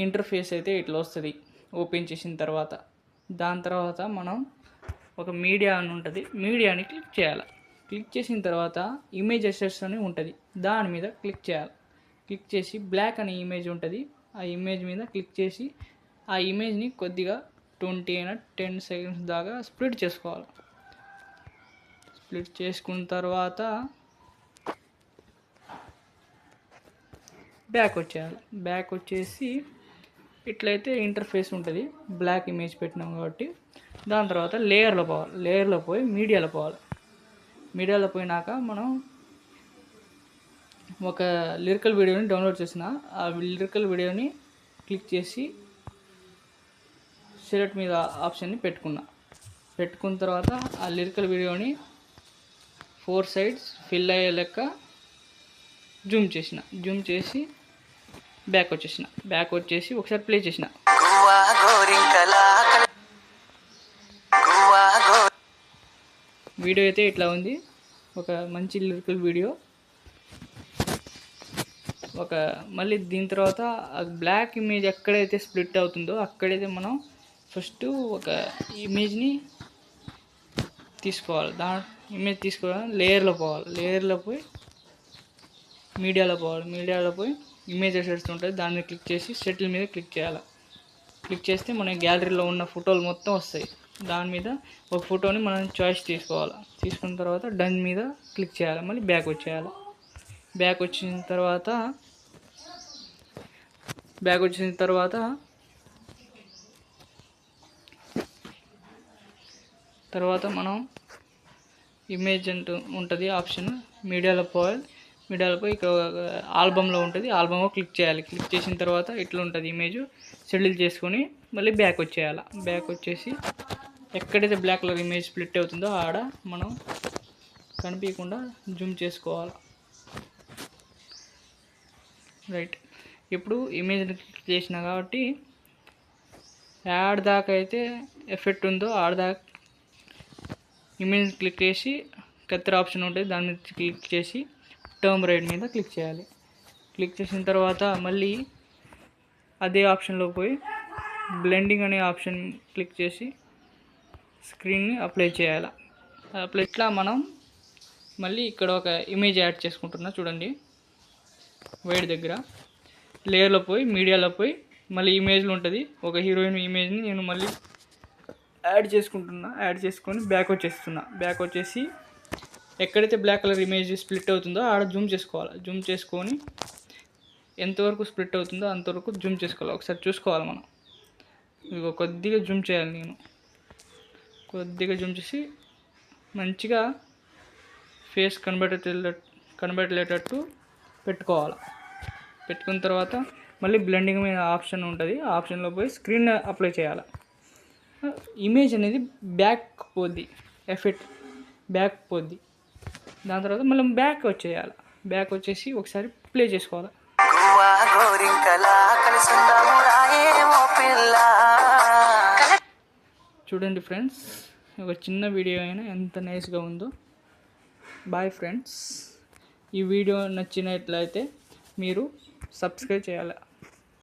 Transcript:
Interface అయితే ఇట్లా వస్తుంది ఓపెన్ చేసిన తర్వాత. దాని తర్వాత మనం ఒక మీడియా అని ఉంటుంది, మీడియాని క్లిక్ చేయాలి. క్లిక్ చేసిన తర్వాత ఇమేజ్ అసెట్స్ అని ఉంటుంది, దాని మీద క్లిక్ చేయాలి. క్లిక్ చేసి బ్లాక్ అనే ఇమేజ్ ఉంటుంది, ఆ ఇమేజ్ మీద క్లిక్ చేసి ఆ ఇమేజ్ని కొద్దిగా 20 అయినా 10 సెకండ్స్ దాకా స్ప్లిట్ చేసుకోవాలి. స్ప్లిట్ చేసుకున్న తర్వాత బ్యాక్ వచ్చేయాలి. బ్యాక్ వచ్చేసి ఇట్లయితే ఇంటర్ఫేస్ ఉంటుంది, బ్లాక్ ఇమేజ్ పెట్టినాం కాబట్టి. దాని తర్వాత లేయర్లో పోవాలి. లేయర్లో పోయి మీడియాలో పోవాలి. మీడియాలో పోయినాక మనం ఒక లిరికల్ వీడియోని డౌన్లోడ్ చేసిన, ఆ లిరికల్ వీడియోని క్లిక్ చేసి సెలెక్ట్ మీద ఆప్షన్ని పెట్టుకున్న తర్వాత ఆ లిరికల్ వీడియోని 4 sides ఫిల్ అయ్యే లెక్క జూమ్ చేసి బ్యాక్ వచ్చేసి ఒకసారి ప్లే చేసిన. వీడియో అయితే ఇట్లా ఉంది, ఒక మంచి లిరికల్ వీడియో. మళ్ళీ దీని తర్వాత బ్లాక్ ఇమేజ్ ఎక్కడైతే స్ప్లిట్ అవుతుందో అక్కడైతే మనం ఫస్ట్ ఒక ఇమేజ్ని తీసుకోవాలి. ఇమేజ్ తీసుకోవాలి, లేయర్లో పోయి మీడియాలో పోయి ఇమేజ్ అసెట్స్ ఉంటుంది, దాని మీద క్లిక్ చేసి సెటిల్ మీద క్లిక్ చేయాలి. క్లిక్ చేస్తే మన గ్యాలరీలో ఉన్న ఫోటోలు మొత్తం వస్తాయి. దాని మీద ఒక ఫోటోని మనం చాయిస్ తీసుకోవాలి. తీసుకున్న తర్వాత డన్ మీద క్లిక్ చేయాలి. మళ్ళీ బ్యాక్ వచ్చేయాలి. బ్యాక్ వచ్చిన తర్వాత మనం ఇమేజ్ అంటూ ఉంటుంది ఆప్షన్, మీడియాలో పోయి ఇక్కడ ఆల్బంలో ఉంటుంది, ఆల్బమ్ క్లిక్ చేయాలి. క్లిక్ చేసిన తర్వాత ఇట్లా ఉంటుంది ఇమేజ్. సెటిల్ చేసుకొని మళ్ళీ బ్యాక్ వచ్చేయాలి. బ్యాక్ వచ్చేసి ఎక్కడైతే బ్లాక్ కలర్ ఇమేజ్ స్ప్లిట్ అవుతుందో ఆడ మనం కనిపించకుండా జూమ్ చేసుకోవాలి. రైట్, ఇప్పుడు ఇమేజ్ని క్లిక్ చేసిన కాబట్టి యాడ్ దాకా అయితే ఎఫెక్ట్ ఉందో ఆడ దాకా ఇమేజ్ క్లిక్ చేసి కత్తెర ఆప్షన్ ఉంటుంది, దాని మీద క్లిక్ చేసి టర్మ్ రైట్ మీద క్లిక్ చేయాలి. క్లిక్ చేసిన తర్వాత మళ్ళీ అదే ఆప్షన్లో పోయి బ్లెండింగ్ అనే ఆప్షన్ క్లిక్ చేసి స్క్రీన్ని అప్లై చేయాలి. ఇట్లా మనం మళ్ళీ ఇక్కడ ఒక ఇమేజ్ యాడ్ చేసుకుంటున్నా చూడండి. వైట్ దగ్గర లేయర్లో పోయి మీడియాలో పోయి మళ్ళీ ఇమేజ్లో ఉంటుంది, ఒక హీరోయిన్ ఇమేజ్ని నేను మళ్ళీ యాడ్ చేసుకొని బ్యాక్ వచ్చేసి ఎక్కడైతే బ్లాక్ కలర్ ఇమేజ్ స్ప్లిట్ అవుతుందో ఆడ జూమ్ చేసుకోవాలి. జూమ్ చేసుకొని ఎంతవరకు స్ప్లిట్ అవుతుందో అంతవరకు జూమ్ చేసుకోవాలి. ఒకసారి చూసుకోవాలి మనం. కొద్దిగా జూమ్ చేయాలి, నేను కొద్దిగా జూమ్ చేసి మంచిగా ఫేస్ కనబడేటట్టు పెట్టుకోవాలి. పెట్టుకున్న తర్వాత మళ్ళీ బ్లెండింగ్ మీద ఆప్షన్ ఉంటుంది, ఆ ఆప్షన్లో పోయి స్క్రీన్ అప్లై చేయాలి. ఇమేజ్ అనేది బ్యాక్ పోద్ది, ఎఫెక్ట్ బ్యాక్ పోద్ది. దాని తర్వాత మళ్ళీ బ్యాక్ వచ్చేయాలి. బ్యాక్ వచ్చేసి ఒకసారి ప్లే చేసుకోవాలి. చూడండి ఫ్రెండ్స్, ఒక చిన్న వీడియో అయినా ఎంత నైస్గా ఉందో. బాయ్ ఫ్రెండ్స్, ఈ వీడియో నచ్చినట్లయితే మీరు సబ్స్క్రైబ్ చేయాలి.